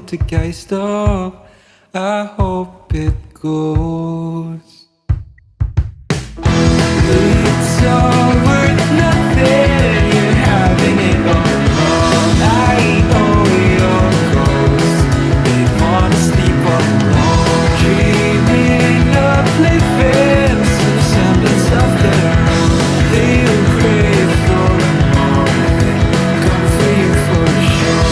poltergeist of. I hope it goes. It's all worth nothing. You're having it all wrong. I know your ghost. They wanna sleep alone, dreaming of living some semblance of their own. They'll crave for more. Come for you for a show.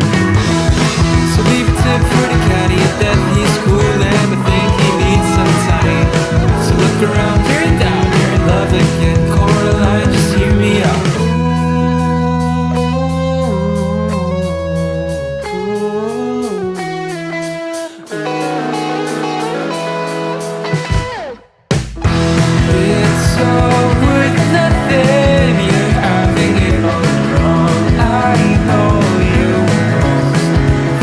So leave a tip for the caddy at death. He's cool and I think he needs some time. So look around, turn down, you're in love again. Coraline, just hear me out. It's all worth nothing. You're having it all wrong. I know you lost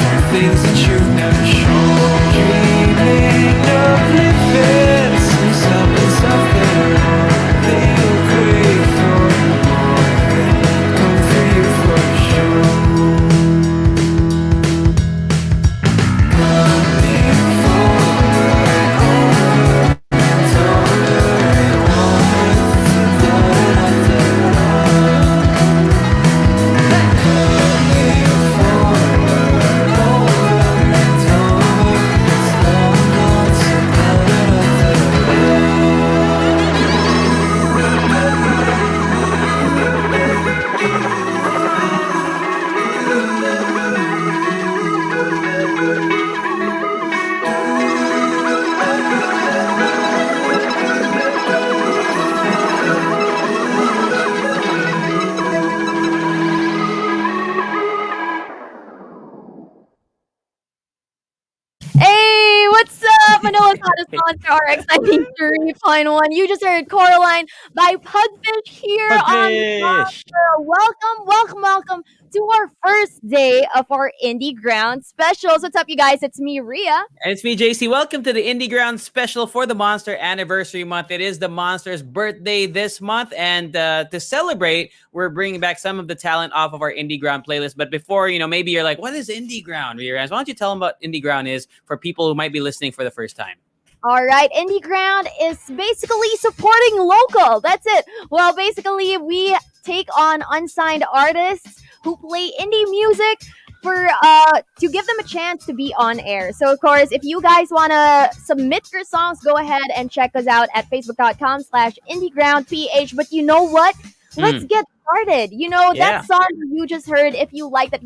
for things that you've never shown. Dreaming of living some semblance of their own. They'll crave for more. Come for you for a show. Coming Hey, what's up? Manila's hottest monster RX93.1. You just heard Coraline by Pugfish here on the Pugfish. Monster. Welcome to our first day of our Indie Ground specials. What's up, you guys? It's me, Ria. And it's me, JC. Welcome to the Indie Ground special for the Monster Anniversary Month. It is the Monster's birthday this month, and to celebrate, we're bringing back some of the talent off of our Indie Ground playlist. But before, maybe you're like, what is Indie Ground? Why don't you tell them what Indie Ground is for people who might be listening for the first time? All right, Indie Ground is basically supporting local. That's it. Well, basically, we take on unsigned artists who play indie music for to give them a chance to be on air. So, of course, if you guys want to submit your songs, go ahead and check us out at facebook.com/indiegroundph. But you know what? Let's Mm, get started. That yeah. song that you just heard, if you like that,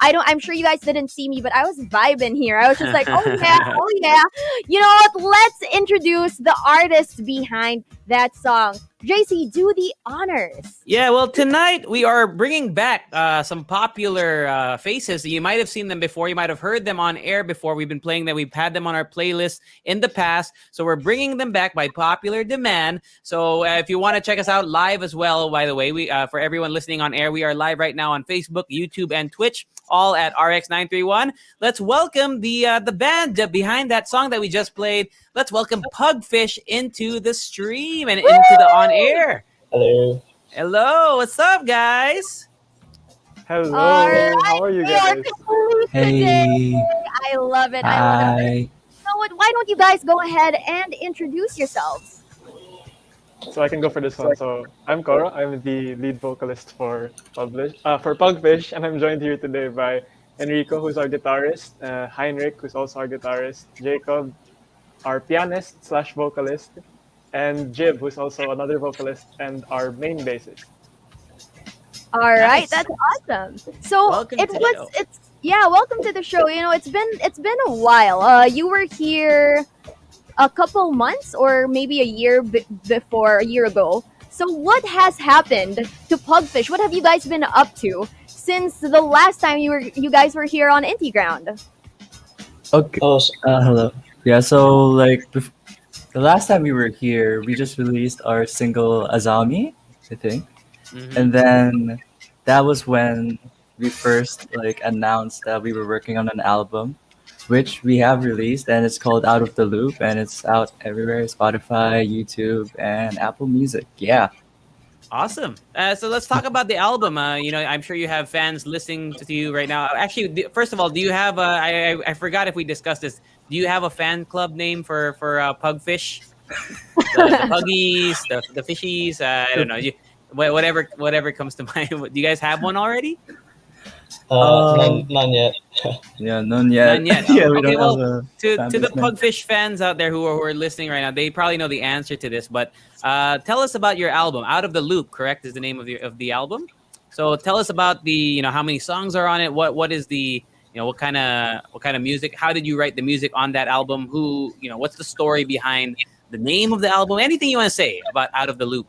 I'm sure you guys didn't see me, but I was vibing here. I was just like, oh yeah, oh yeah. You know what? Let's introduce the artist behind that song. JC, do the honors. Yeah, well, tonight we are bringing back some popular faces. You might have seen them before. You might have heard them on air before. We've been playing them. We've had them on our playlist in the past. So we're bringing them back by popular demand. So if you want to check us out live as well, by the way, we for everyone listening on air, we are live right now on Facebook, YouTube, and Twitch, all at RX931. Let's welcome the band behind that song that we just played. Let's welcome Pugfish into the stream and into the on air. Hello. Hello, what's up, guys? Hello. All right, How are you we are guys? complete today. Hey, I love it. I love it. hi. You know what? Why don't you guys go ahead and introduce yourselves? So I can go for this one. So I'm Cora. I'm the lead vocalist for Pugfish, and I'm joined here today by Enrico, who's our guitarist, Heinrich, who's also our guitarist, Jacob, our pianist slash vocalist, and Jib, who's also another vocalist and our main bassist. All right, Nice. that's awesome. So Welcome to the show. it's yeah, welcome to the show. It's been a while. You were here a couple months or maybe a year before a year ago. So what has happened to Pugfish? What have you guys been up to since the last time you guys were here on Indie Ground? Okay. Oh, Hello. Yeah. So the last time we were here, we just released our single Azami, I think, Mhm. and then that was when we first announced that we were working on an album. which we have released, and it's called Out of the Loop, and it's out everywhere: Spotify, YouTube, and Apple Music. Yeah. Awesome. So let's talk about the album. I'm sure you have fans listening to you right now. Actually, first of all, do you have? I forgot if we discussed this. Do you have a fan club name for Pugfish? The puggies, the fishies. I don't know. Whatever comes to mind. Do you guys have one already? Um, None yet. yeah, none yet. None yet. Yeah, we Okay, don't have well, a fan to the base name. Pugfish fans out there who are listening right now, they probably know the answer to this. But tell us about your album. Out of the Loop, correct, is the name of the album. So tell us about the how many songs are on it. What is the what kind of music? How did you write the music on that album? What's the story behind the name of the album? Anything you want to say about Out of the Loop?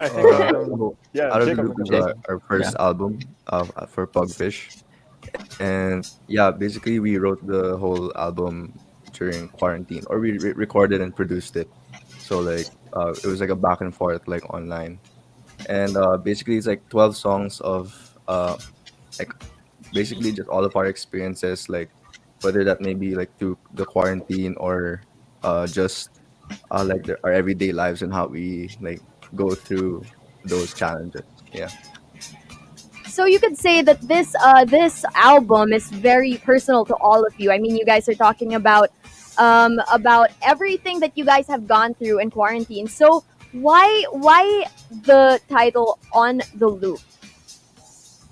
I think, So, yeah, Out of the Jacob. Loop is Jacob. our first album for Pugfish. And yeah, basically we wrote the whole album during quarantine, or we recorded and produced it. So like it was like a back and forth like online. And basically it's like 12 songs of like basically just all of our experiences, like whether that may be like through the quarantine or just like our everyday lives and how we like go through those challenges. Yeah. So you could say that this album is very personal to all of you. I mean, you guys are talking about everything that you guys have gone through in quarantine. So why the title On the Loop?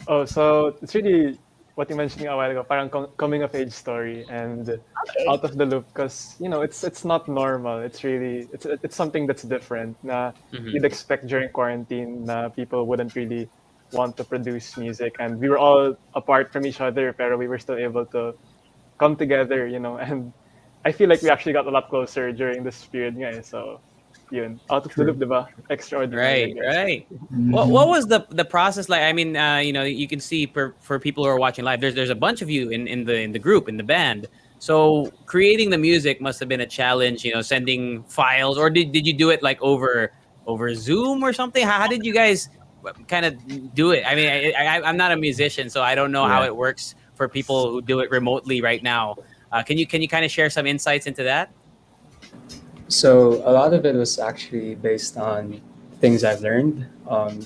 Oh, so it's really what you mentioned a while ago, parang coming of age story and Okay. out of the loop, because it's not normal. It's really it's something that's different. Na Mhm. you'd expect during quarantine, na people wouldn't really want to produce music, and we were all apart from each other, pero we were still able to come together, and I feel like we actually got a lot closer during this period, nga eh. So, yun, out of the True. loop, diba? Extraordinary, I Right, guess. right. What Mhm. was the process like? I mean, you can see for people who are watching live, there's a bunch of you in the group in the band. So creating the music must have been a challenge. Sending files, or did you do it like over Zoom or something? How did you guys kind of do it? I mean, I'm not a musician, so I don't know how Yeah. it works for people who do it remotely right now. Can you kind of share some insights into that? So a lot of it was actually based on things I've learned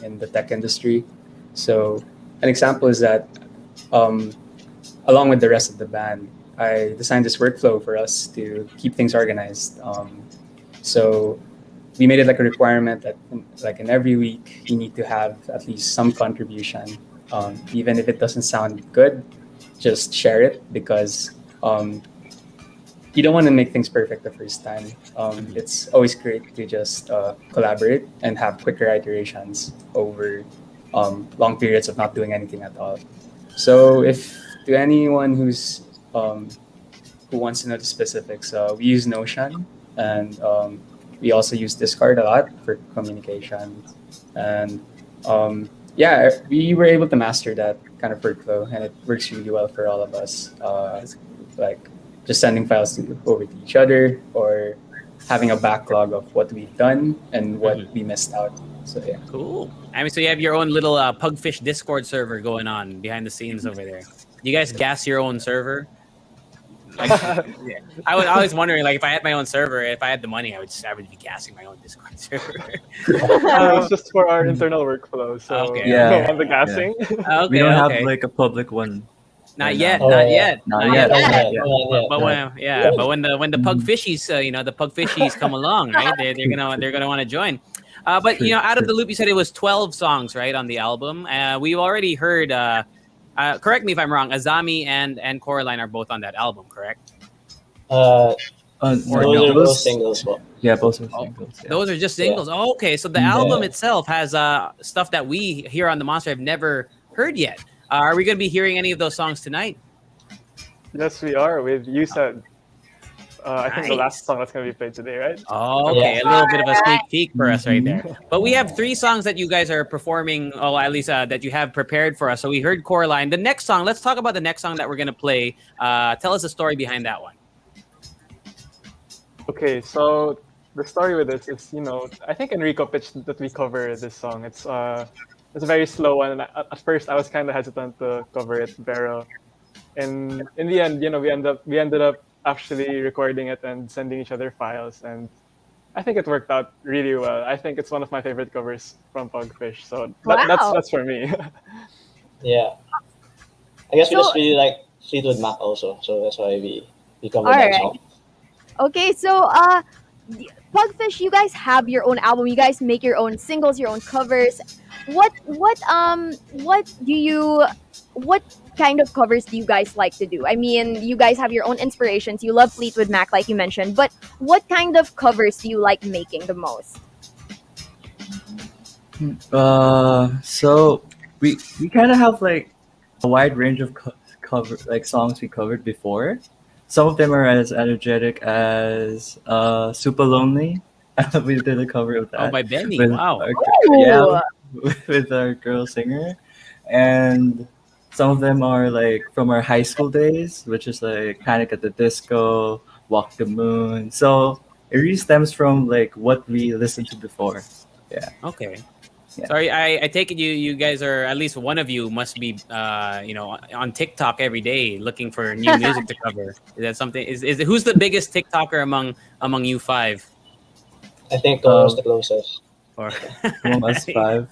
in the tech industry. So an example is that um, along with the rest of the band, I designed this workflow for us to keep things organized. So we made it like a requirement that like in every week you need to have at least some contribution, even if it doesn't sound good, just share it because you don't want to make things perfect the first time. Mhm. It's always great to just collaborate and have quicker iterations over long periods of not doing anything at all. So, if to anyone who wants to know the specifics, we use Notion and we also use Discord a lot for communication. And yeah, we were able to master that kind of workflow, and it works really well for all of us. Like just sending files over to each other or having a backlog of what we've done and what Mhm. we missed out. So yeah. Cool. I mean, so you have your own little Pugfish Discord server going on behind the scenes over there. You guys gas your own server? Like, yeah. I was wondering, like, if I had my own server, if I had the money, I would be gassing my own Discord server. It's just for our internal workflow, so Okay, we don't Yeah. okay, want the Yeah. gassing. We okay, don't have okay. like a public one Not right yet, now. Oh not yeah. yet, Not not Not yet. yet. Not yet. yet. Yeah. Not But yet. but No. when yeah, but when the pug fishies the pug fishies come along, right? They're gonna want to join. But True. out of True. the loop, you said it was 12 songs, right, on the album. We've already heard. Correct me if I'm wrong. Azami and Coraline are both on that album, correct? Uh, Or those no? are both Those. singles. Po. Yeah, both are Oh, singles. Yeah. those are just Yeah. singles. Oh, okay, so the Mhm. album Yeah. itself has stuff that we here on the Monster have never heard yet. Are we going to be hearing any of those songs tonight? Yes, we are with You Said. I think the last Nice. song that's going to be played today, right? Oh, Yeah. okay, a little bit of a sneak peek for us right there. Mhm. But we have three songs that you guys are performing, oh, at least that you have prepared for us. So we heard Coraline. The next song, let's talk about the next song that we're going to play. Tell us the story behind that one. Okay, so the story with this is, I think Enrico pitched that we cover this song. It's it's a very slow one. And at first, I was kind of hesitant to cover it, pero in the end, we ended up actually recording it and sending each other files, and I think it worked out really well. I think it's one of my favorite covers from Pugfish. So that's Wow. that's for me. Yeah, I guess we So, just really like Fleetwood Mac also, so that's why we all covered that right. song. Okay, so Pugfish, you guys have your own album. You guys make your own singles, your own covers. What do you what kind of covers do you guys like to do? I mean, you guys have your own inspirations. You love Fleetwood Mac, like you mentioned, but what kind of covers do you like making the most? So we kind of have like a wide range of cover like songs we covered before. Some of them are as energetic as "Super Lonely." We did a cover of Oh, that by Benny. with Wow. yeah, Ooh. with our girl singer, and some of them are like from our high school days, which is like Panic at the Disco, Walk the Moon. So it really stems from like what we listened to before. Yeah, Okay. yeah. Sorry, I take it you guys are, at least one of you must be on TikTok every day looking for new music to cover. Is that something? Is who's the biggest TikToker among you five? I think Coro's Uh, the closest. Or among us five,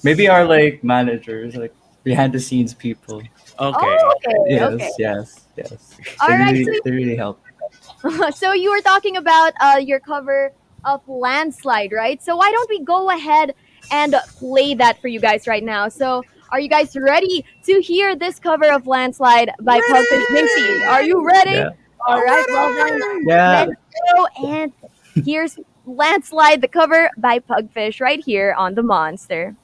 maybe our like managers, like behind the scenes people. okay. Oh, okay, okay. Yes, yes, yes. All right. So They really help. so you were talking about your cover of Landslide, right? So why don't we go ahead and play that for you guys right now? So are you guys ready to hear this cover of Landslide by Pugfish Jinxie? Are you ready? Yeah, All right, well then, yeah. let's go. And here's Landslide, the cover by Pugfish, right here on the Monster.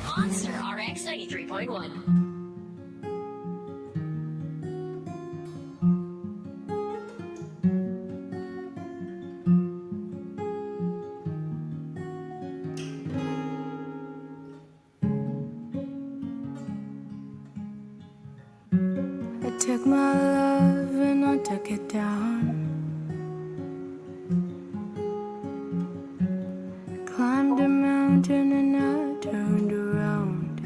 Monster RX 93.1. I took my love and I took it down. Climbed a mountain and I turned around.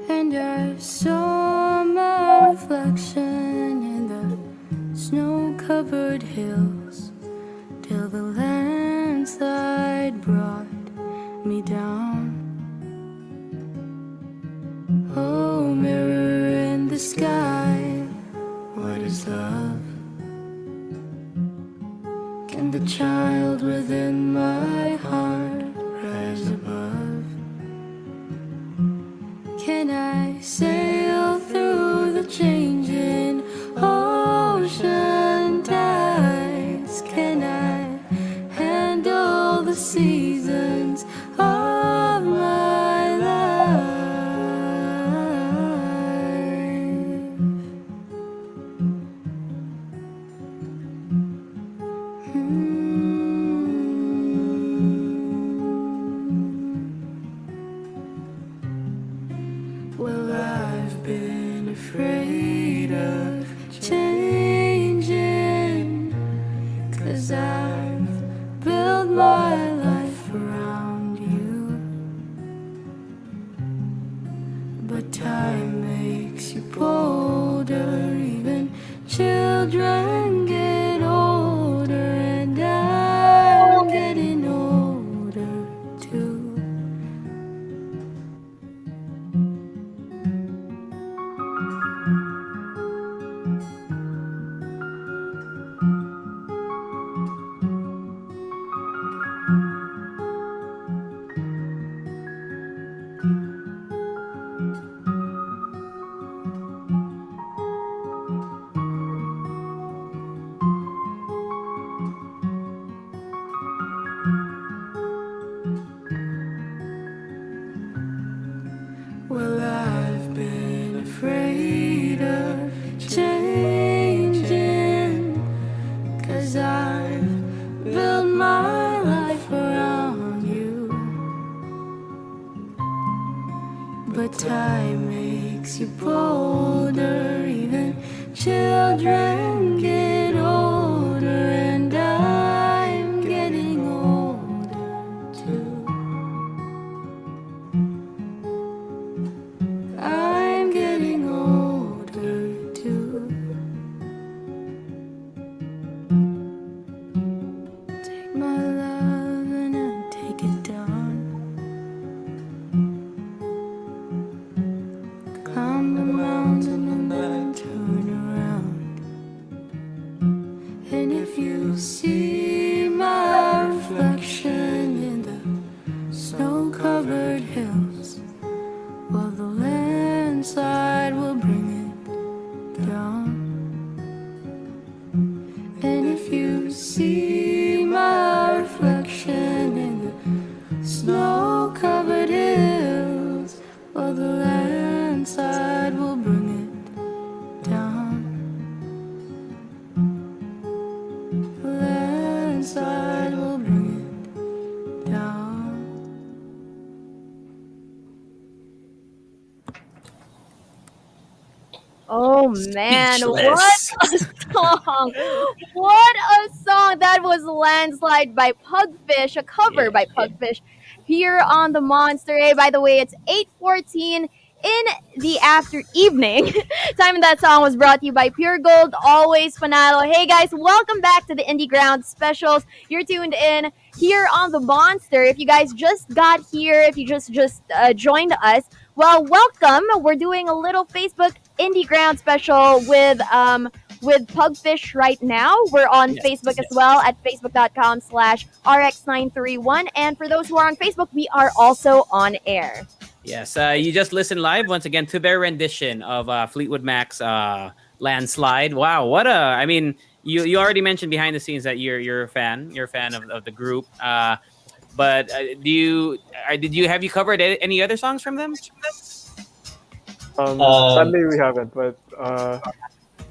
And I saw my reflection in the snow-covered hills, till the landslide brought me down. Oh, mirror in the sky, what is love? Can the child within my heart rise above? Can I sail through the changing ocean tides? Can I handle the seasons of my life? Well, I've been afraid of changing, 'cause I've built my life around you. But time makes you bolder, even children get older, and I'm getting older too. Well, I've been afraid of changing, 'cause I've built my life around you. But time makes you bolder, even children get older, and I'm getting And if you see my reflection in the snow-covered hills, well, the landslide will bring it down. And if you see my reflection in the snow-covered hills, well, the landslide will bring it down. The landslide will bring it down. Oh man, what Speechless. a song! What a song! That was Landslide by Pugfish, a cover Yeah. by Pugfish here on the Monster A. By the way, it's 8:14 in the after evening. Time that song was brought to you by Pure Gold, always Panalo. Hey guys, welcome back to the Indie Ground specials. You're tuned in here on the Monster. If you guys just got here, if you just joined us, well, welcome. We're doing a little Facebook Indie Ground special with Pugfish right now. We're on Yes. Facebook as well at facebook.com/RX931. And for those who are on Facebook, we are also on air. Yes, you just listened live once again to their rendition of Fleetwood Mac's "Landslide." Wow, what a! I mean, you already mentioned behind the scenes that you're a fan. You're a fan of the group. But did you have you covered any other songs from them? Sadly, we haven't, but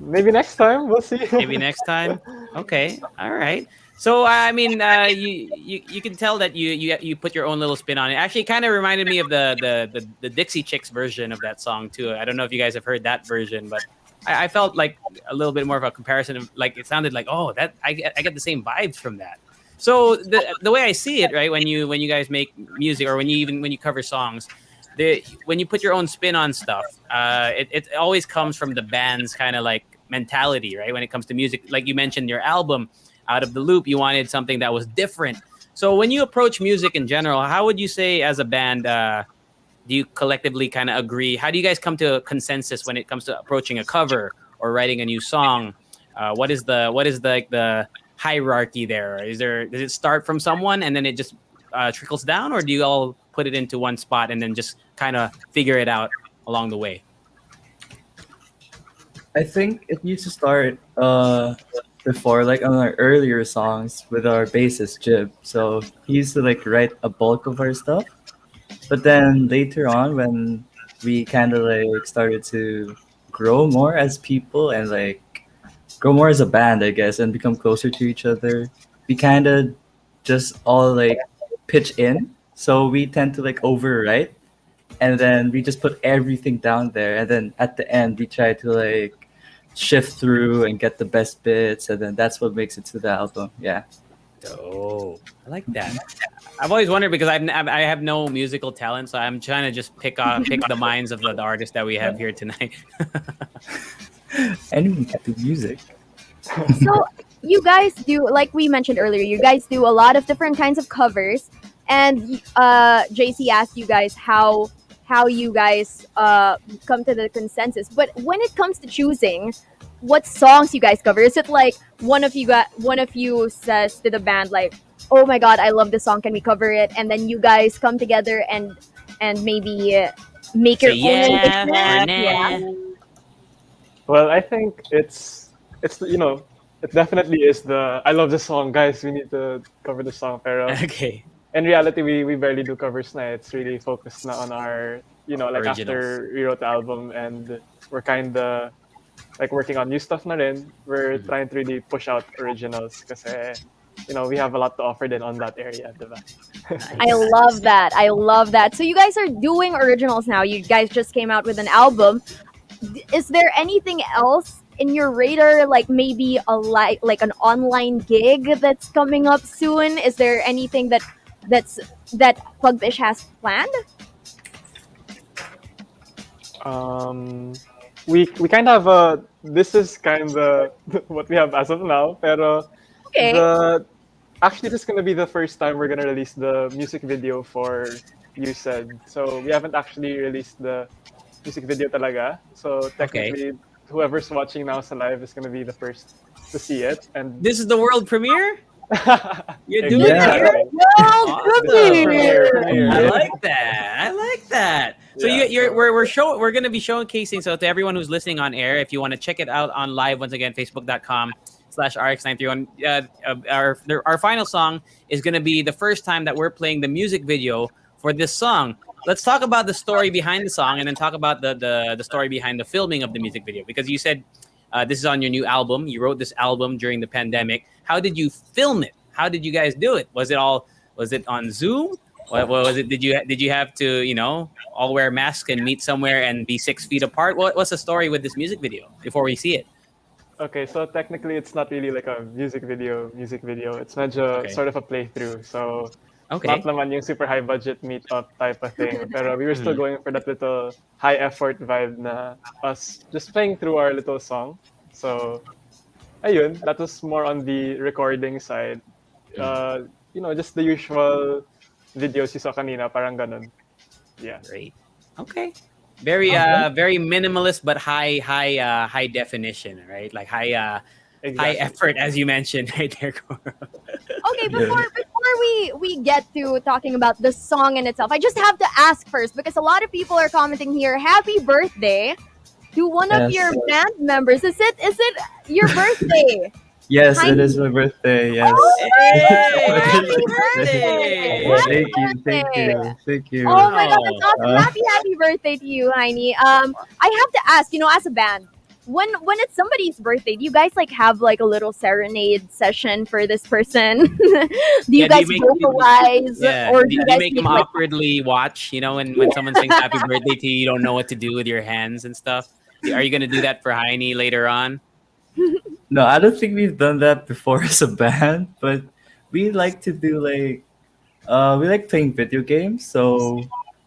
maybe next time we'll see. Maybe next time. Okay, all right. So I mean, you can tell that you put your own little spin on it. Actually, it kind of reminded me of the Dixie Chicks version of that song too. I don't know if you guys have heard that version, but I felt like a little bit more of a comparison. Of, like it sounded like that I get the same vibes from that. So the way I see it, right, when you guys make music or when you cover songs, when you put your own spin on stuff, it always comes from the band's kind of like mentality, right? When it comes to music, like you mentioned, your album Out of the Loop, you wanted something that was different. So when you approach music in general, how would you say as a band, do you collectively kind of agree? How do you guys come to a consensus when it comes to approaching a cover or writing a new song? What is the hierarchy there? Does it start from someone and then it just trickles down, or do you all put it into one spot and then just kind of figure it out along the way? I think it used to start before, like on our earlier songs with our bassist Jib. So he used to like write a bulk of our stuff. But then later on, when we kind of like started to grow more as people and like grow more as a band, I guess, and become closer to each other, we kind of just all like pitch in. So we tend to like overwrite, and then we just put everything down there, and then at the end we try to like shift through and get the best bits, and then that's what makes it to the album. Yeah. Oh, I like that. I've always wondered because I have no musical talent, so I'm trying to just pick the minds of the artists that we have here tonight. Anyone can do music. So you guys do, like we mentioned earlier, you guys do a lot of different kinds of covers, and JC asked you guys how you guys come to the consensus. But when it comes to choosing what songs you guys cover, is it like one of you says to the band like, "Oh my God, I love this song. Can we cover it?" And then you guys come together and maybe make Say your own yeah or rendition? nah. Yeah. Well, I think it's it definitely is the I love this song, guys. We need to cover the song, pero Okay, in reality, we barely do covers na. It's really focused na on our, like originals. after we wrote the album and we're kind of like working on new stuff na rin. We're Mhm. trying to really push out originals kasi, we have a lot to offer then on that area, diba? I Nice. love that. I love that. So you guys are doing originals now. You guys just came out with an album. Is there anything else in your radar, like maybe like an online gig that's coming up soon? Is there anything that's that Pugfish has planned? Um, we kind of have a this is kind of what we have as of now, pero Okay. the actually this is gonna be the first time we're gonna release the music video for You Said. So we haven't actually released the music video talaga. So Okay. technically, whoever's watching now sa live is gonna be the first to see it. And This is the world premiere. You're doing it Yeah. here. exactly. Well, This is premiere. I premiere. Yeah. like that. I like that. So Yeah, so we're gonna be showcasing. So to everyone who's listening on air, if you want to check it out on live, once again, facebook.com/RX931. Our final song is gonna be the first time that we're playing the music video for this song. Let's talk about the story behind the song, and then talk about the story behind the filming of the music video. Because you said this is on your new album. You wrote this album during the pandemic. How did you film it? How did you guys do it? Was it on Zoom? What was it? Did you have to all wear masks and meet somewhere and be 6 feet apart? What's the story with this music video before we see it? okay, so technically it's not really like a music video. It's medyo Okay. sort of a playthrough. So not Okay. naman yung super high budget meetup type of thing. Pero we were still Mhm. going for that little high effort vibe na us just playing through our little song. So ayun, that was more on the recording side. Uh, just the usual videos you saw kanina, parang ganun. Yeah, Great. Okay. Very very minimalist but high definition, right? Like high exactly. effort, as you mentioned right there. Cora. Okay, Yeah. before we get to talking about the song in itself, I just have to ask first because a lot of people are commenting here. Happy birthday to one of Yes. your band members. Is it your birthday? Yes, it Tiny. is my birthday. Yes. Oh my Hey, god! happy Happy birthday! birthday! Happy Thank birthday! you, thank you. Oh my god, that's Wow. awesome! Uh, Happy birthday to you, Heini. I have to ask, as a band, when it's somebody's birthday, do you guys like have like a little serenade session for this person? Do you Yeah, do you guys make vocalize, yeah, or do, do you do you guys make make them like? awkwardly watch, when someone sings happy birthday to you, you don't know what to do with your hands and stuff? Are you going to do that for Heine later on? no, I don't think we've done that before as a band, but we like to do like we like playing video games. So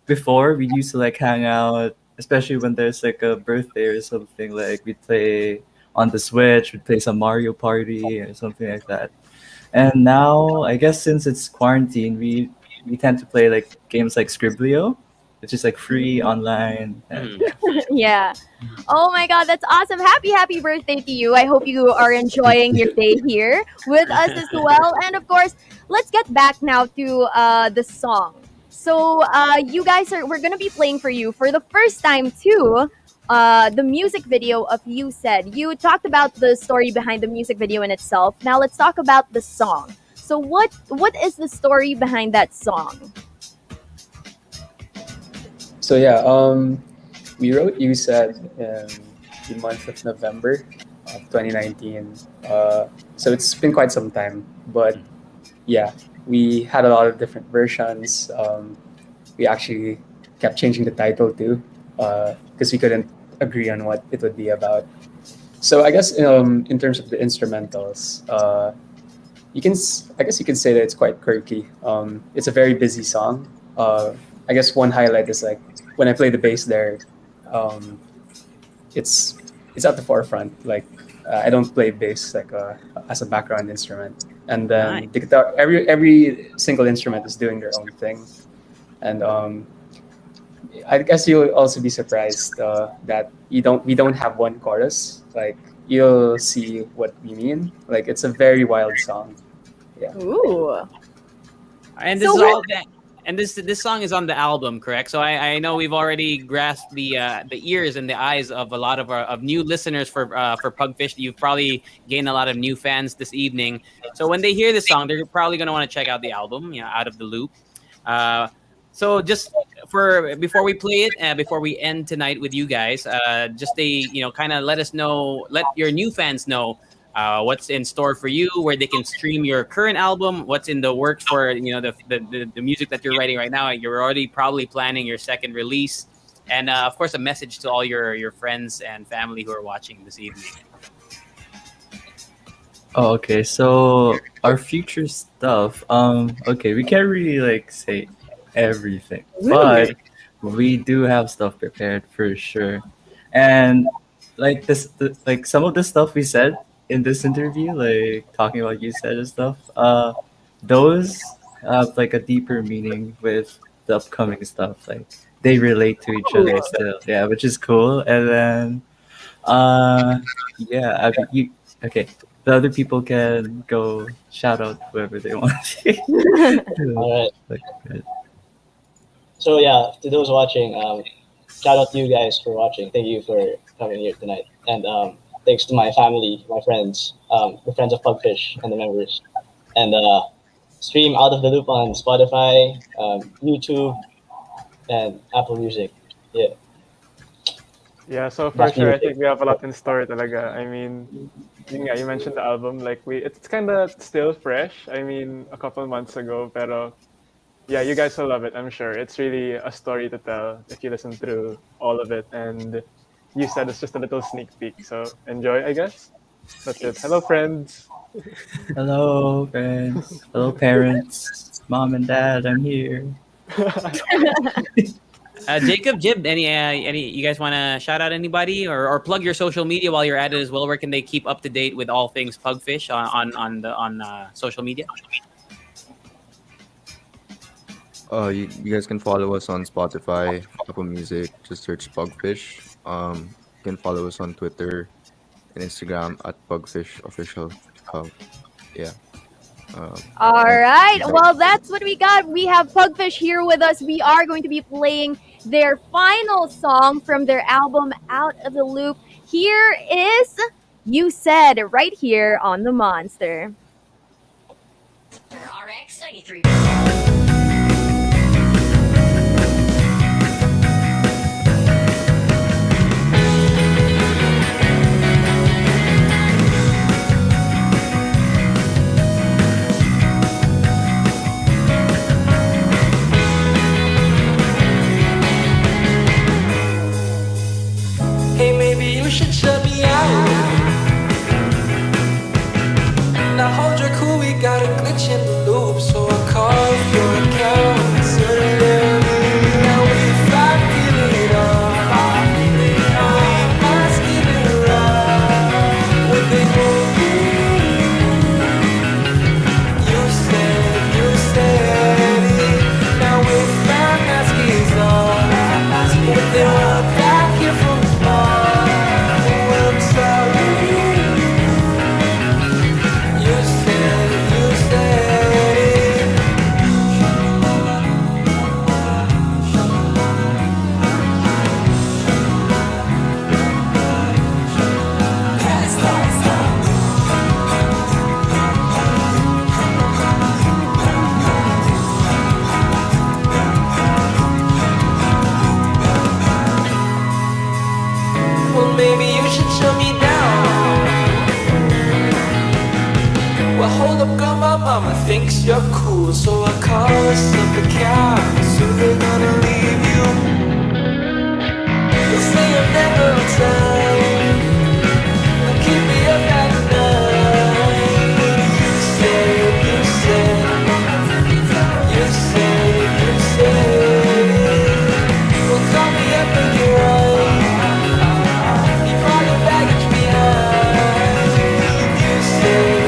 before we used to like hang out, especially when there's like a birthday or something. Like we play on the Switch, we play some Mario Party or something like that. And now, I guess since it's quarantine, we tend to play like games like Scriblio, which is like free online. And Mhm. yeah, Yeah. Oh my god, that's awesome. Happy birthday to you. I hope you are enjoying your day here with us as well. And of course, let's get back now to the song. So you guys we're gonna be playing for you for the first time too. The music video of You Said. You talked about the story behind the music video in itself. Now let's talk about the song. So what is the story behind that song? So yeah, we wrote "You Said" in the month of November of 2019. So it's been quite some time, but yeah, we had a lot of different versions. We actually kept changing the title too, because we couldn't agree on what it would be about. So I guess in terms of the instrumentals, I guess you could say that it's quite quirky. It's a very busy song. I guess one highlight is like when I play the bass there, um, it's it's at the forefront. Like I don't play bass like as a background instrument, and Nice. then the guitar. Every single instrument is doing their own thing, and I guess you'll also be surprised that we don't have one chorus. Like you'll see what we mean. Like it's a very wild song. Yeah. Ooh. And this So is we're all that. And this song is on the album, correct? So I know we've already grasped the ears and the eyes of a lot of our of new listeners for Pugfish. You've probably gained a lot of new fans this evening. So when they hear this song, they're probably going to want to check out the album, Out of the Loop. Uh, so just for before we play it, before we end tonight with you guys, just kind of let your new fans know what's in store for you, where they can stream your current album, what's in the works for the music that you're writing right now. You're already probably planning your second release, and of course, a message to all your friends and family who are watching this evening. oh, okay. So our future stuff. Okay, we can't really like say everything, but Okay. we do have stuff prepared for sure. And like like some of the stuff we said in this interview, like talking about You Said and stuff. Those have like a deeper meaning with the upcoming stuff. Like they relate to each other still. Yeah, which is cool. And then, uh, yeah. I mean, you okay? the other people can go shout out whoever they want. All right. Like that. So yeah, to those watching, shout out to you guys for watching. Thank you for coming here tonight, and thanks to my family, my friends, the friends of Pugfish, and the members, and stream Out of the Loop on Spotify, YouTube, and Apple Music. Yeah, Yeah, so for that's sure, I music. think we have a lot in store talaga. I mean, yun nga, you mentioned the album, like it's kind of still fresh. I mean, a couple months ago, pero yeah, you guys will love it, I'm sure. It's really a story to tell if you listen through all of it. And you said it's just a little sneak peek, so enjoy, I guess. That's it. Hello, friends. Hello, friends. Hello, parents. Mom and dad, I'm here. Jacob, Jib, any you guys want to shout out anybody or plug your social media while you're at it as well? Where can they keep up to date with all things Pugfish on social media? You guys can follow us on Spotify, Apple Music. Just search Pugfish. You can follow us on Twitter and Instagram at Pugfish Official. Um, yeah. All And right. yeah. Well, that's what we got. We have Pugfish here with us. We are going to be playing their final song from their album Out of the Loop. Here is You Said right here on the Monster. RX93. Hey, maybe you should shut me out. Now hold your cool, we got a glitch in the loop, so I call off your account. Suddenly, now we fight, feeling it all. Asking around what they want. You said it. Now we're fine, asking is all. What they want back here from the bar. Well, I'm sorry. You said it. Well, maybe you should shut me down. Well, hold up, girl, my mama thinks you're cool, so I call us up a cab. Soon they're gonna leave you. They say you'll never return. They'll keep me up at night. You said. Well, call me up when you're right. You brought your baggage behind. You said.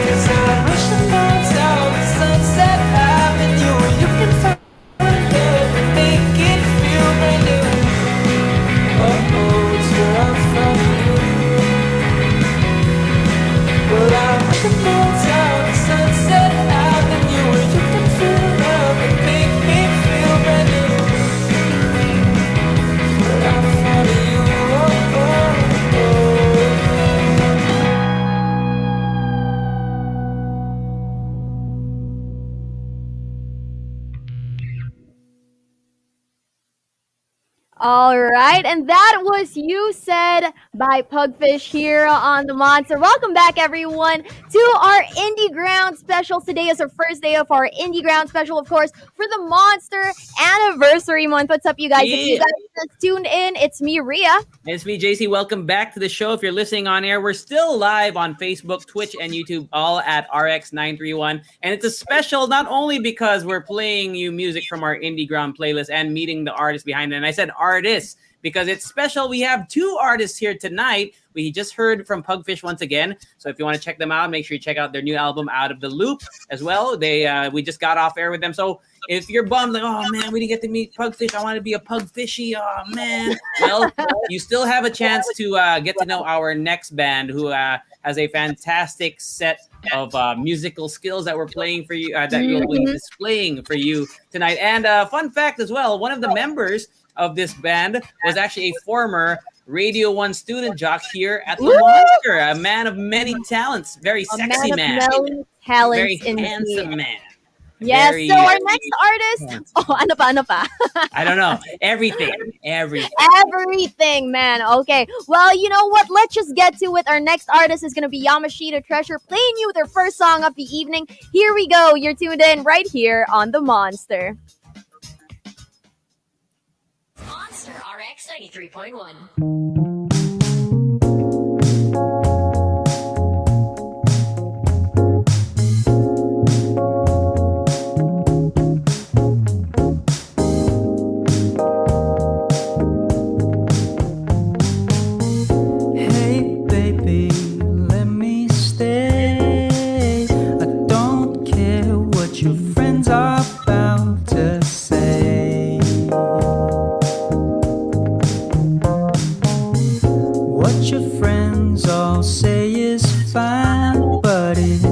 'Cause I'm rushing downtown to Sunset Avenue. You can find everything, make it feel brand new. It's where I'm from you. Well, I'm rushing downtown to Sunset Avenue. You can fill up and make me feel brand new. But I'm fond of you. All right, and that was You Said by Pugfish here on the Monster. Welcome back, everyone, to our Indie Ground specials. Today is our first day of our Indie Ground special, of course, for the Monster Anniversary Month. What's up, you guys? If you Yeah. guys just tuned in, it's me, Ria. It's me, JC. Welcome back to the show. If you're listening on air, we're still live on Facebook, Twitch, and YouTube, all at RX931. And it's a special not only because we're playing you music from our Indie Ground playlist and meeting the artists behind it. And I said artists because it's special. We have two artists here tonight. We just heard from Pugfish once again. So if you want to check them out, make sure you check out their new album, Out of the Loop, as well. We just got off air with them. So if you're bummed, like, oh man, we didn't get to meet Pugfish. I want to be a Pugfishy. Oh man. Well, you still have a chance to get to know our next band, who has a fantastic set of musical skills that we're playing for you, that you'll be Mhm. displaying for you tonight. And fun fact as well, one of the members of this band was actually a former Radio 1 student jock here at the Woo! Monster, a man of many talents, very A man sexy of man, many talents very indeed. handsome man. Yes, so Very our next artist, handsome. oh, ano pa? I don't know. Everything. Everything, man. Okay, well, you know what? Let's just get to it. Our next artist is going to be Yamashita Treasure, playing you their first song of the evening. Here we go. You're tuned in right here on The Monster. Monster RX 93.1. Hey baby, let me stay. I don't care what your friends are about to say. What your friends all say is fine, but it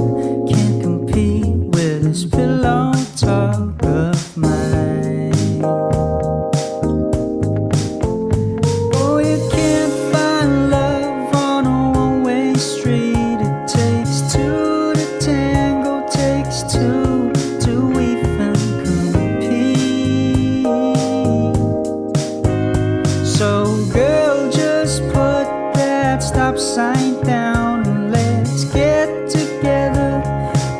can't compete with this pillow talk of mine. Oh, you can't find love on a one-way street. It takes two to tango, takes two to even compete. So girl, just put that stop sign down and let's get together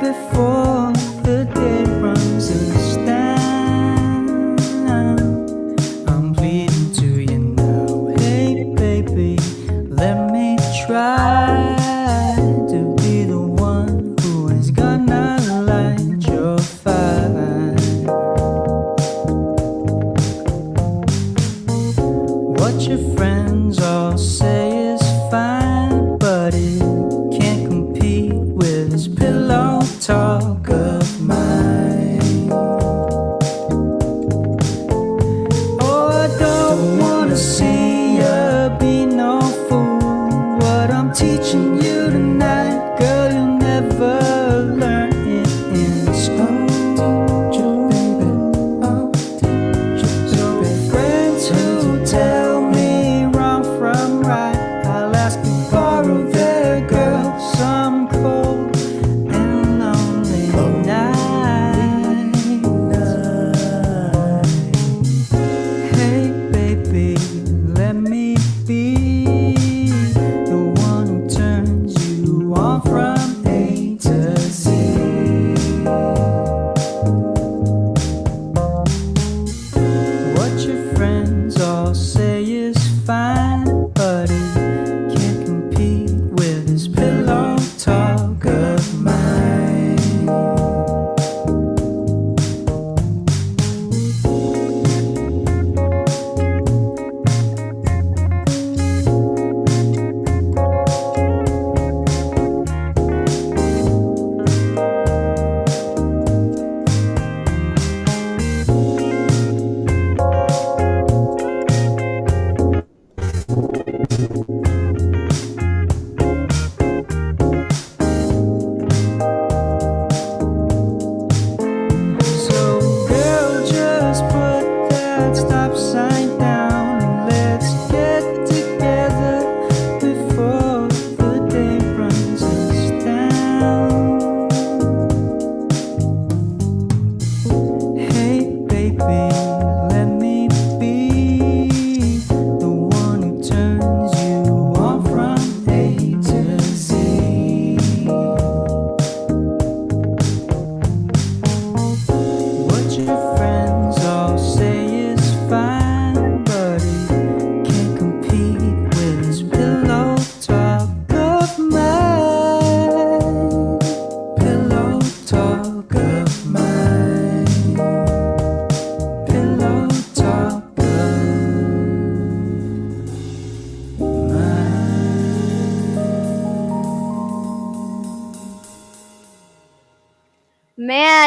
before the day runs us down. I'm pleading to you now. Hey baby, let me try to be the one who is gonna light your fire. What your friends all say is fine, but it can't compete with this pillow talk of mine. Oh, I don't wanna see you be no fool. What I'm teaching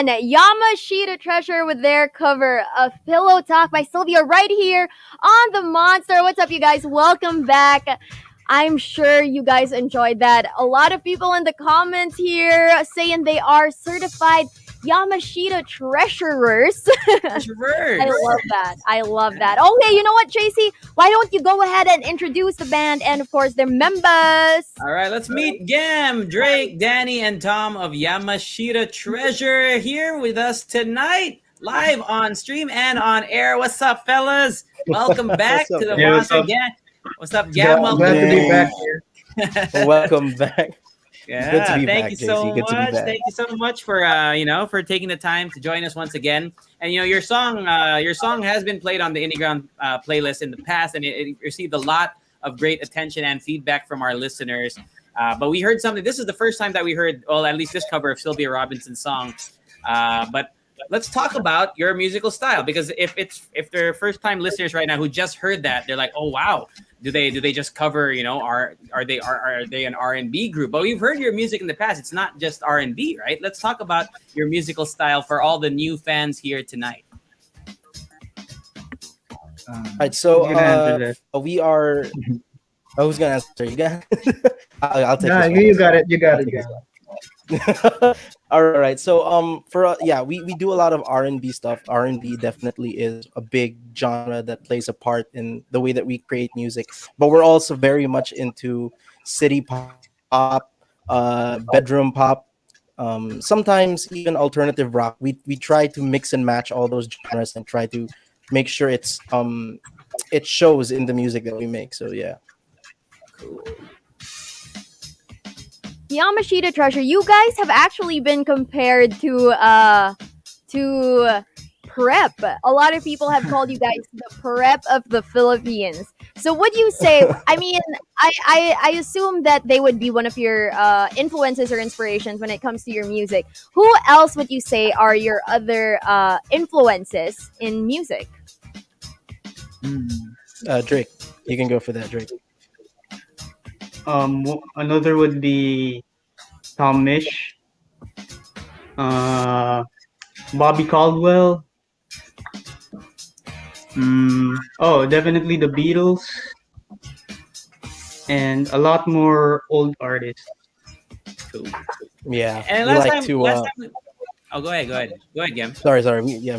man, Yamashita Treasure with their cover of Pillow Talk by Sylvia right here on the Monster. What's up, you guys? Welcome back. I'm sure you guys enjoyed that. A lot of people in the comments here saying they are certified Yamashita treasurers. I Introverts. love that. I love that. Okay, you know what, Tracy? Why don't you go ahead and introduce the band and, of course, their members? All right, let's meet Gam, Drake, Danny, and Tom of Yamashita Treasure here with us tonight, live on stream and on air. What's up, fellas? Welcome back to the Yeah, what's Monster up? Gang. What's up, Gam? Glad Welcome. to be back here. Welcome back. Yeah, Good to be thank back, you so JC. Good to be much. back. Thank you so much for for taking the time to join us once again. And your song has been played on the Indieground playlist in the past, and it received a lot of great attention and feedback from our listeners. But we heard something. This is the first time that we heard, well, at least this cover of Sylvia Robinson's song. But let's talk about your musical style, because if they're first time listeners right now who just heard that, they're like, oh wow, do they just cover, are they an R&B group? But we've heard your music in the past. It's not just R&B, right? Let's talk about your musical style for all the new fans here tonight. All right, so Who's gonna answer we are. Who's gonna answer? You got? I'll take Nah, this you one. got it. You got I'll it. take this one. All right. So for yeah, we do a lot of R&B stuff. R&B definitely is a big genre that plays a part in the way that we create music. But we're also very much into city pop, bedroom pop, sometimes even alternative rock. We try to mix and match all those genres and try to make sure it shows in the music that we make. So yeah. Yamashita Treasure, you guys have actually been compared to Prep. A lot of people have called you guys the Prep of the Philippines. So would you say, I mean, I assume that they would be one of your influences or inspirations when it comes to your music. Who else would you say are your other influences in music? Drake, you can go for that, Drake. Another would be Tom Mish, Bobby Caldwell. Definitely the Beatles, and a lot more old artists. Yeah, And we last like time, to. oh, go ahead, Gam. Sorry.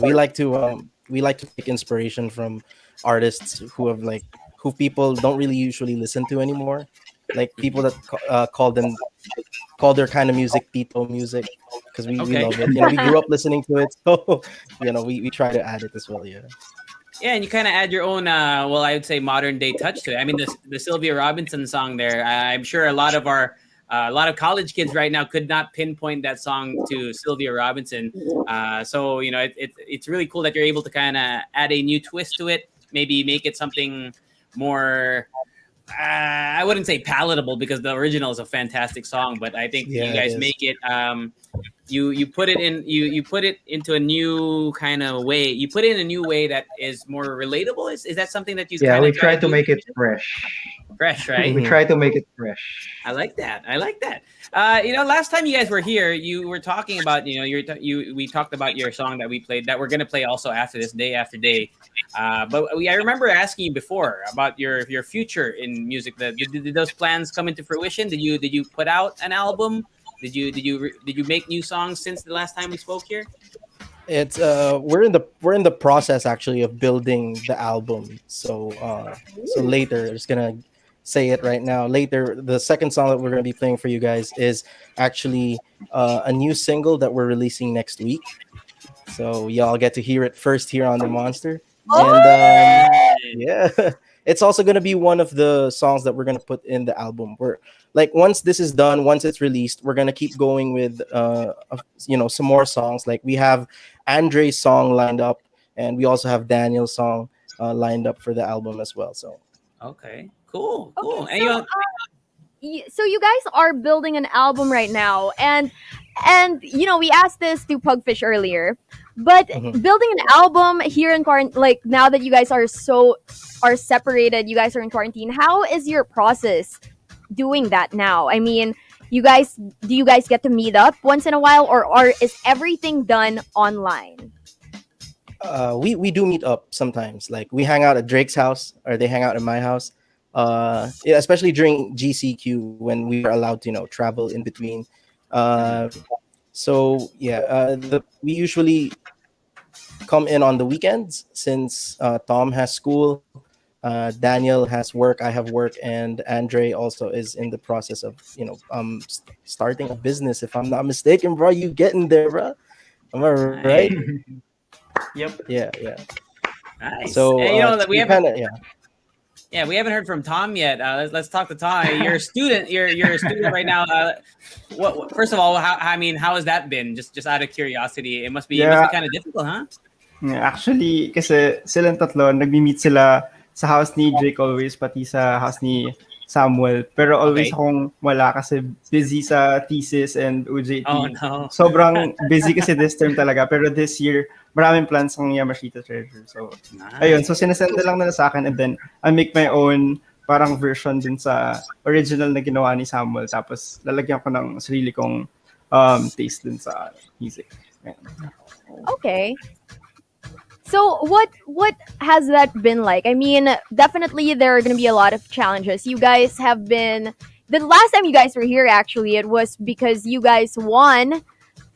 We like to take inspiration from artists who people don't really usually listen to anymore, like people that call their kind of music Tito music, because we Okay. love it. We grew up listening to it, so we try to add it as well. Yeah. Yeah, and you kind of add your own, well, I would say modern day touch to it. I mean, the Sylvia Robinson song there, I'm sure a lot of college kids right now could not pinpoint that song to Sylvia Robinson. So, it's really cool that you're able to kind of add a new twist to it, maybe make it something more, I wouldn't say palatable, because the original is a fantastic song, but I think Yeah, you it guys is. make it, you put it in you put it into a new kind of way. You put it in a new way that is more relatable. Is that something that you Yeah, kind we of try to make it fresh. fresh, right? We try to make it fresh. I like that. Last time you guys were here, you were talking about, we talked about your song that we played, that we're gonna play also after this, Day After Day. I remember asking you before about your future in music. Did those plans come into fruition? Did you put out an album? Did you make new songs since the last time we spoke here? It's we're in the process actually of building the album. So later, just gonna say it right now. Later, the second song that we're gonna be playing for you guys is actually a new single that we're releasing next week. So y'all get to hear it first here on the Monster. And yeah, it's also gonna be one of the songs that we're gonna put in the album. We're like, once this is done, once it's released, we're gonna keep going with some more songs. Like, we have Andre's song lined up, and we also have Daniel's song lined up for the album as well. So Okay, cool. Okay, And so you guys are building an album right now, and we asked this to Pugfish earlier, but Mhm. building an album here in quarantine, like now that you guys are separated, you guys are in quarantine. How is your process doing that now? I mean, do you guys get to meet up once in a while, or is everything done online? We do meet up sometimes. Like we hang out at Drake's house, or they hang out at my house. Yeah, especially during GCQ when we are allowed to travel in between. Uh, so yeah, we usually come in on the weekends since Tom has school, Daniel has work, I have work, and Andre also is in the process of starting a business. If I'm not mistaken, bro, you getting there, bro? Am I right? Nice. Yep. Yeah. Nice. So And you know that we we kind haven't. of yeah. Yeah, we haven't heard from Tom yet. Let's talk to Tom. You're a student. You're a student right now. First of all, how has that been? Just out of curiosity, it must be Yeah, kind of difficult, huh? actually, kasi silang tatlo, nagmi-meet sila sa house ni Drake always, pati sa house ni Samuel. Pero always Okay. akong wala kasi busy sa thesis and Oh OJT. no. Sobrang busy kasi this term talaga. Pero this year, maraming plans ng Yamashita Treasure. So, ayun. So, Nice. sinesend na lang nila sa akin and then I make my own parang version dun sa original na ginawa ni Samuel. Tapos, lalagyan ko ng sarili kong taste dun sa music. Ayun. Okay. So what has that been like? I mean, definitely there are going to be a lot of challenges. You guys have been the last time you guys were here actually it was because you guys won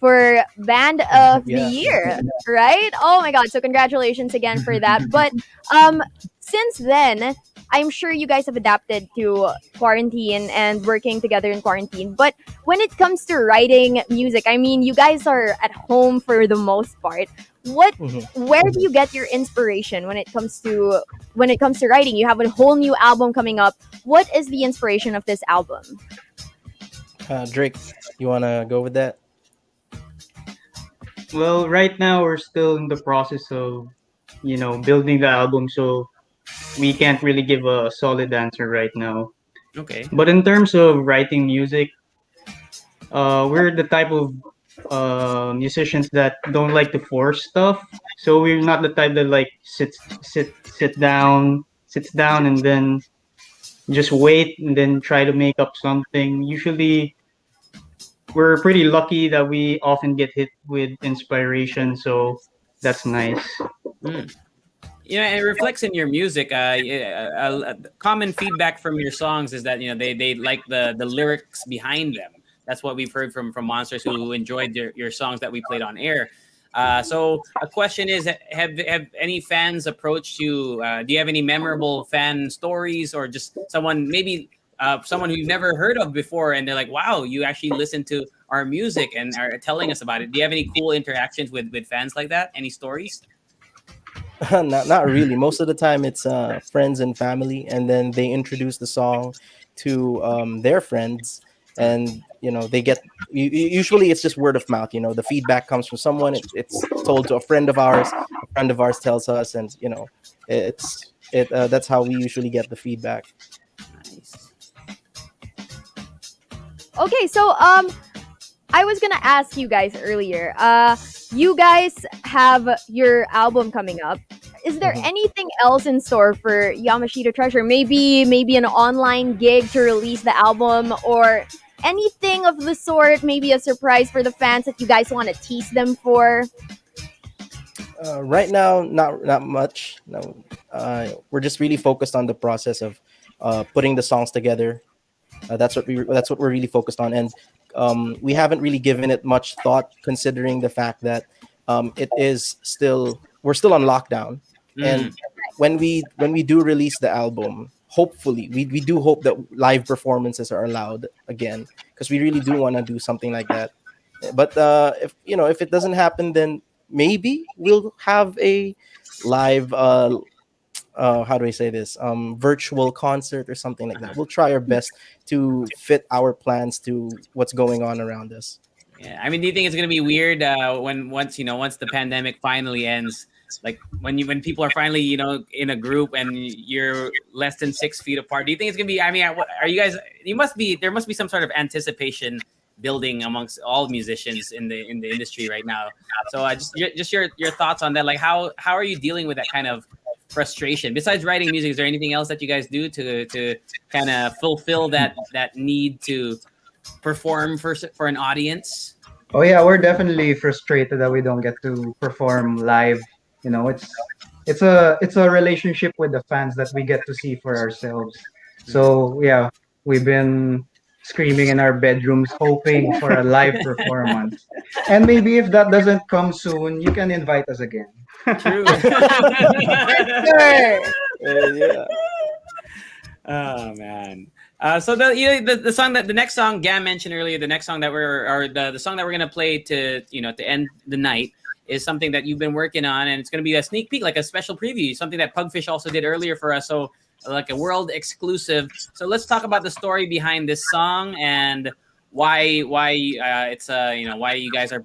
for band of the Yeah. year, right? Oh my god. So congratulations again for that. But um since then, I'm sure you guys have adapted to quarantine and working together in quarantine. But when it comes to writing music, I mean, you guys are at home for the most part. What Mhm. where do you get your inspiration when it comes to writing? You have a whole new album coming up. What is the inspiration of this album? Drake, you wanna go with that? Well, right now we're still in the process of, building the album, so we can't really give a solid answer right now. Okay. But in terms of writing music, we're the type of musicians that don't like to force stuff. So we're not the type that like sits down and then just wait and then try to make up something. Usually, we're pretty lucky that we often get hit with inspiration, so that's nice. Mm. It reflects in your music. Common feedback from your songs is that they like the lyrics behind them. That's what we've heard from monsters who enjoyed your songs that we played on air. So a question is, have any fans approached you? Do you have any memorable fan stories, or just someone who you've never heard of before, and they're like, "Wow, you actually listen to our music and are telling us about it." Do you have any cool interactions with fans like that? Any stories? Not really. Most of the time, it's friends and family, and then they introduce the song to their friends, and they get. Usually, it's just word of mouth. The feedback comes from someone. It's told to a friend of ours. A friend of ours tells us, and it. That's how we usually get the feedback. Nice. Okay, so I was gonna ask you guys earlier. You guys have your album coming up. Is there Mhm. anything else in store for Yamashita Treasure? Maybe an online gig to release the album, or anything of the sort. Maybe a surprise for the fans that you guys want to tease them for. Right now, not much. No, we're just really focused on the process of putting the songs together. That's what we're really focused on, and we haven't really given it much thought, considering the fact that it is still we're still on lockdown, and Mm. when we do release the album, hopefully we do hope that live performances are allowed again, because we really do want to do something like that. But if it doesn't happen, then maybe we'll have a live how do I say this, virtual concert or something like that. We'll try our best to fit our plans to what's going on around us. Yeah, I mean, do you think it's gonna be weird when once the pandemic finally ends, like when people are finally in a group and you're less than 6 feet apart? Do you think it's gonna be? I mean, are you guys? You must be. There must be some sort of anticipation building amongst all musicians in the industry right now. So just your thoughts on that. Like how are you dealing with that kind of frustration? Besides writing music, is there anything else that you guys do to kind of fulfill that need to perform for an audience? Oh yeah, we're definitely frustrated that we don't get to perform live. You know, it's a relationship with the fans that we get to see for ourselves. So yeah, we've been screaming in our bedrooms hoping for a live performance. And maybe if that doesn't come soon, you can invite us again. True. Sure. Yeah. Oh man. So the song that the next song Gam mentioned earlier, the next song that we're or the song that we're gonna play to to end the night is something that you've been working on, and it's gonna be a sneak peek, like a special preview, something that Pugfish also did earlier for us. So like a world exclusive. So let's talk about the story behind this song and why it's why you guys are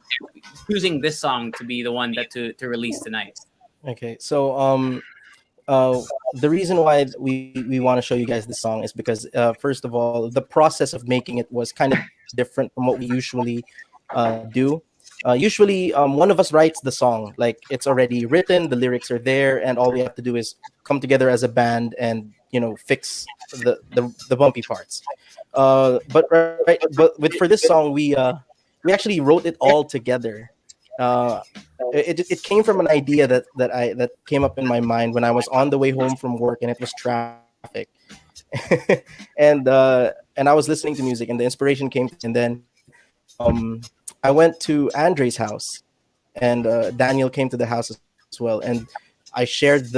choosing this song to be the one that to release tonight. Okay. So the reason why we want to show you guys this song is because first of all, the process of making it was kind of different from what we usually do. Usually, one of us writes the song, like it's already written, the lyrics are there, and all we have to do is come together as a band and fix the bumpy parts. But with for this song, we actually wrote it all together. Uh, it came from an idea that came up in my mind when I was on the way home from work and it was traffic, and I was listening to music and the inspiration came to me, and then I went to Andre's house and Daniel came to the house as well, and I shared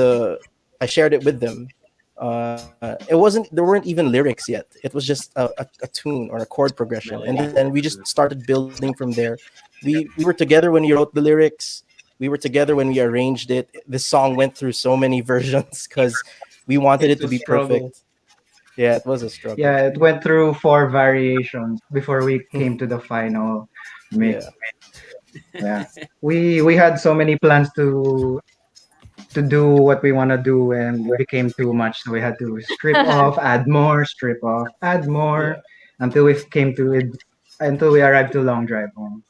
I shared it with them. It wasn't there weren't even lyrics yet. It was just a tune or a chord progression, and then we just started building from there. We were together when we wrote the lyrics. We were together when we arranged it. This song went through so many versions because we wanted it It's to a be struggle. perfect. Yeah, it was a struggle. Yeah, it went through four variations before we came to the final mix. Yeah. Yeah. We had so many plans to do what we want to do and it became too much, so we had to strip off, add more, strip off, add more Yeah. until we came to it until we arrived to Long Drive Home.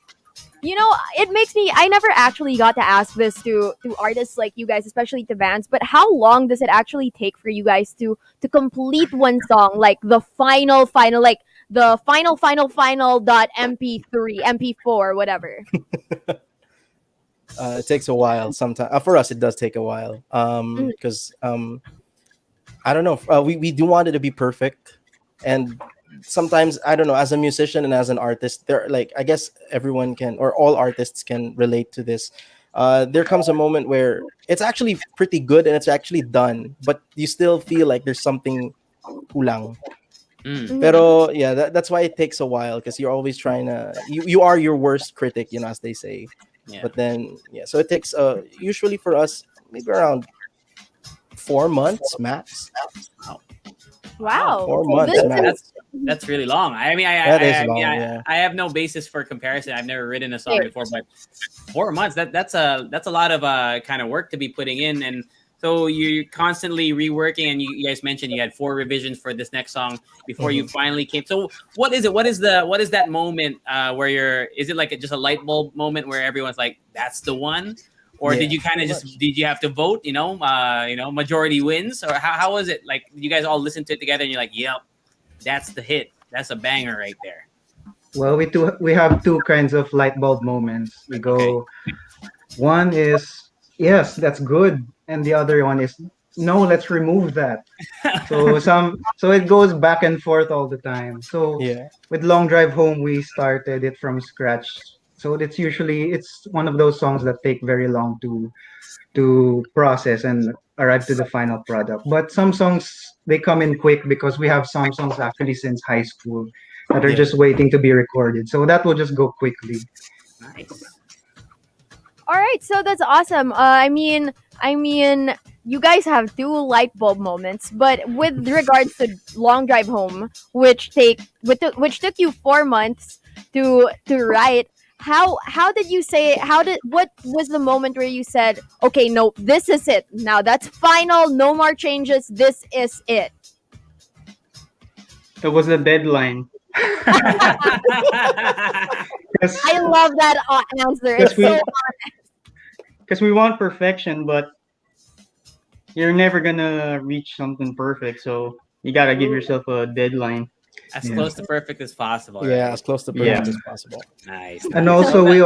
It makes me. I never actually got to ask this to artists like you guys, especially to bands. But how long does it actually take for you guys to complete one song, like the final, like the final dot MP3, MP4, whatever? It takes a while sometimes. For us, it does take a while. Mhm. Because I don't know. We do want it to be perfect, and sometimes I don't know. As a musician and as an artist, there like I guess everyone can or all artists can relate to this. There comes a moment where it's actually pretty good and it's actually done, but you still feel like there's something kulang. Mm, Mhm. Pero yeah, that's why it takes a while because you're always trying to you are your worst critic, as they say. yeah. But then yeah, so it takes usually for us maybe around 4 months max. Wow. Wow. Wow. Four So this months That's is max. that's really long. I mean, That is I mean, long, yeah. I have no basis for comparison. I've never written a song fair. before, but 4 months that's a lot of kind of work to be putting in, and so you're constantly reworking. And you guys mentioned you had 4 revisions for this next song before you Mhm. finally came. So what is it? What is that moment where you're? Is it like just a light bulb moment where everyone's like, "That's the one," or did Yeah, you kind of pretty just much. did you have to vote? Majority wins, or how was it? Like, did you guys all listen to it together and you're like, "Yep, that's the hit. That's a banger right there." Well, we have two kinds of light bulb moments. We Okay. go, one is yes, that's good, and the other one is no, let's remove that. So it goes back and forth all the time. So Yeah, with Long Drive Home, we started it from scratch. So it's one of those songs that take very long to process and arrive to the final product. But some songs they come in quick because we have some songs actually since high school that are yeah, just waiting to be recorded. So that will just go quickly. Nice. All right, so that's awesome. I mean, you guys have two light bulb moments, but with regards to Long Drive Home, which took you 4 months to write, how did you say? What was the moment where you said, okay, no, this is it. Now that's final. No more changes. This is it. It was the deadline because I love that answer. because It's so. we want perfection, but you're never gonna reach something perfect. So you gotta give True. yourself a deadline. As Yeah. close to perfect as possible, Yeah, right? as close to Yeah. perfect as possible. Nice, And nice. also we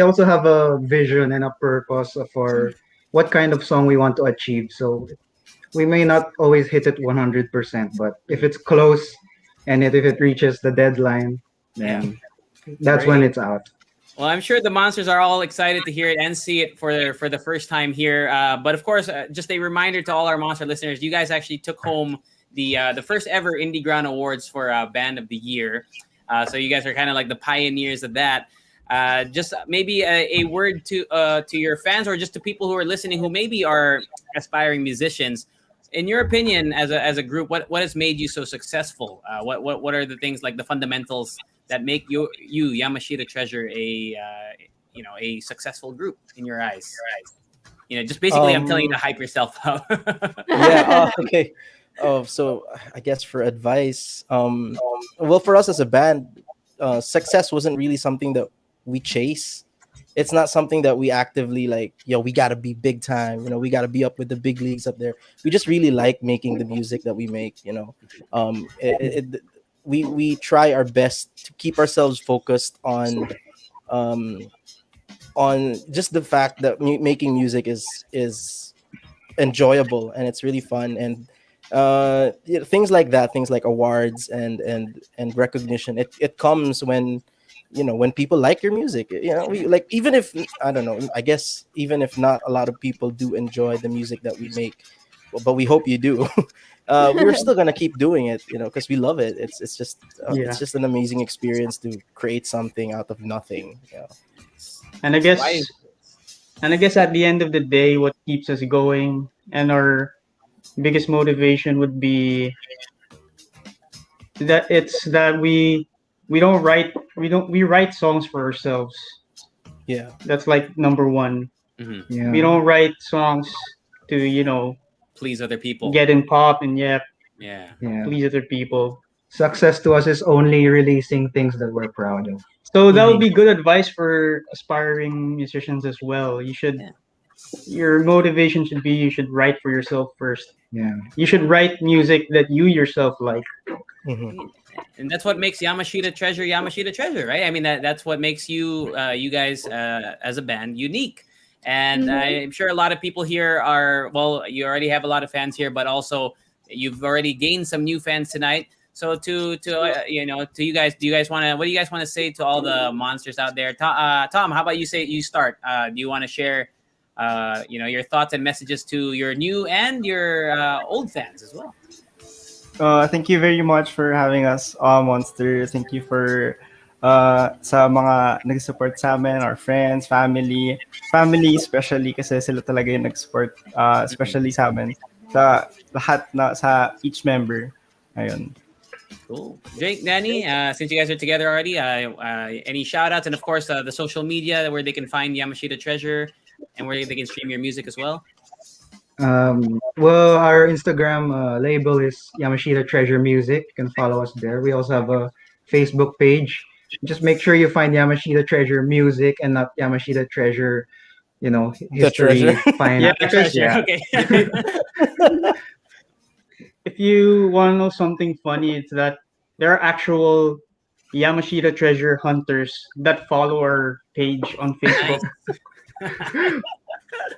also have a vision and a purpose for what kind of song we want to achieve. So we may not always hit it 100%, but if it's close and if it reaches the deadline, Yeah. then that's when Great. it's out. Well, I'm sure the monsters are all excited to hear it and see it for the first time here. But of course, just a reminder to all our monster listeners: you guys actually took home the first ever Indie Ground Awards for Band of the Year. So you guys are kind of like the pioneers of that. Just maybe a word to your fans or just to people who are listening who maybe are aspiring musicians. In your opinion, as a group, what has made you so successful? What are the things like the fundamentals that make you Yamashita Treasure a a successful group in your eyes? Just basically, I'm telling you to Um, hype yourself up. yeah. Okay. Oh, so I guess for advice, well, for us as a band, success wasn't really something that we chase. It's not something that we actively like. We gotta be big time. We gotta be up with the big leagues up there. We just really like making the music that we make. We try our best to keep ourselves focused um, on just the fact that making music is enjoyable and it's really fun, and things like that, things like awards and recognition, it comes when people like your music. We like, even if, I don't know, I guess even if not a lot of people do enjoy the music that we make, but we hope you do. We're still gonna keep doing it, because we love it. It's Yeah. just an amazing experience to create something out of nothing. And I That's guess why. and I guess at the end of the day, what keeps us going and our biggest motivation would be that we write songs for ourselves. Yeah. That's like number one. Mhm. We Yeah. don't write songs to Please other people. get in pop and yeah, Yeah. Yeah. please other people. Success to us is only releasing things that we're proud of. So that would Mhm. be good advice for aspiring musicians as well. Yeah. Your motivation should be you should write for yourself first. Yeah. You should write music that you yourself like. Mhm. And that's what makes Yamashita Treasure, right? I mean, that's what makes you guys as a band unique. And Mhm. I'm sure a lot of people here are, well, you already have a lot of fans here, but also you've already gained some new fans tonight. So to you guys, what do you guys want to say to all the monsters out there? Tom, how about you start? Do you want to share your thoughts and messages to your new and your old fans as well? Thank you very much for having us, Monster. Thank you for sa mga nag-support sa amin, our friends, family especially kasi sila talaga yung nag-support, especially sa amin, sa lahat na, sa each member. Ayun. Cool. Jake, Danny, since you guys are together already, any shout outs and of course the social media where they can find Yamashita Treasure and where they can stream your music as well? Well, our Instagram label is Yamashita Treasure Music. You can follow us there. We also have a Facebook page. Just make sure you find Yamashita Treasure Music and not Yamashita Treasure, The treasure. history, Yeah, fine. because Treasure. Yeah. Okay. if you want to know something funny, it's that there are actual Yamashita treasure hunters that follow our page on Facebook. Nice.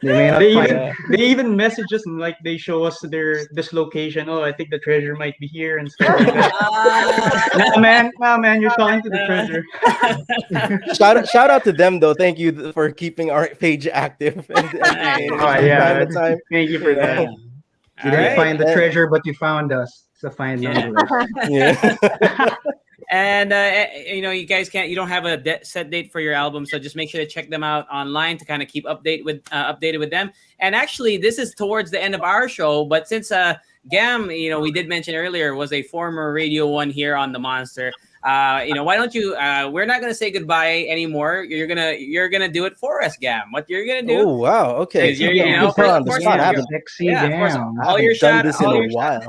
They may not They find. even Yeah. they even message us and like they show us this location. Oh, I think the treasure might be here and stuff like that. Nah, man, you're talking to the treasure. Shout out to them though. Thank you for keeping our page active and Nice. entertaining Oh us from time yeah, to time. thank you for Yeah. that. You All didn't right. find the treasure, but you found us. It's a find Yeah. nonetheless. Yeah. And you guys you don't have a set date for your album, so just make sure to check them out online to kind of keep updated with them. And actually, this is towards the end of our show, but since Gam, we did mention earlier, was a former Radio One here on the Monster. Why don't you? We're not gonna say goodbye anymore. You're gonna do it for us, Gam. What you're gonna do? Oh wow. Okay. Is you're, You put of on the course, spot. I you're, haven't Sexy yeah, of course, Gam. I haven't done this in a while.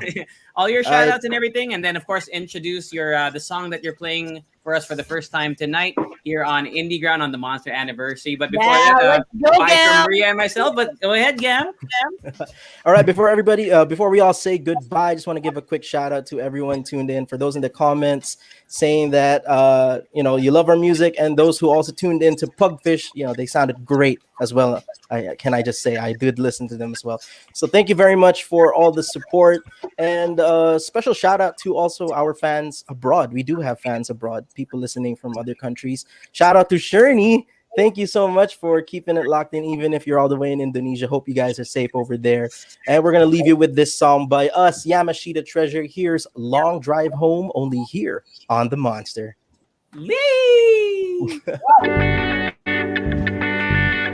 all your All shout right. outs and everything, and then of course introduce your the song that you're playing for us for the first time tonight here on Indie Ground on the Monster Anniversary. But before Yeah, that, let's go, bye from Gam. Maria and myself. But go ahead, Gam. All right, before everybody, before we all say goodbye, I just want to give a quick shout out to everyone tuned in. For those in the comments saying that you love our music, and those who also tuned in to Pugfish, they sounded great as well. I just say I did listen to them as well. So thank you very much for all the support, and special shout out to also our fans abroad. We do have fans abroad, people listening from other countries. Shout out to Sherney. Thank you so much for keeping it locked in, even if you're all the way in Indonesia. Hope you guys are safe over there. And we're going to leave you with this song by us, Yamashita Treasure. Here's Long Drive Home, only here on The Monster. Lee! Monster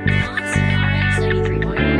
RX93.1.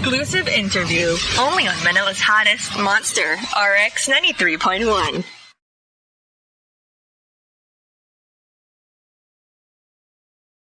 exclusive interview only on Manila's hottest Monster RX 93.1.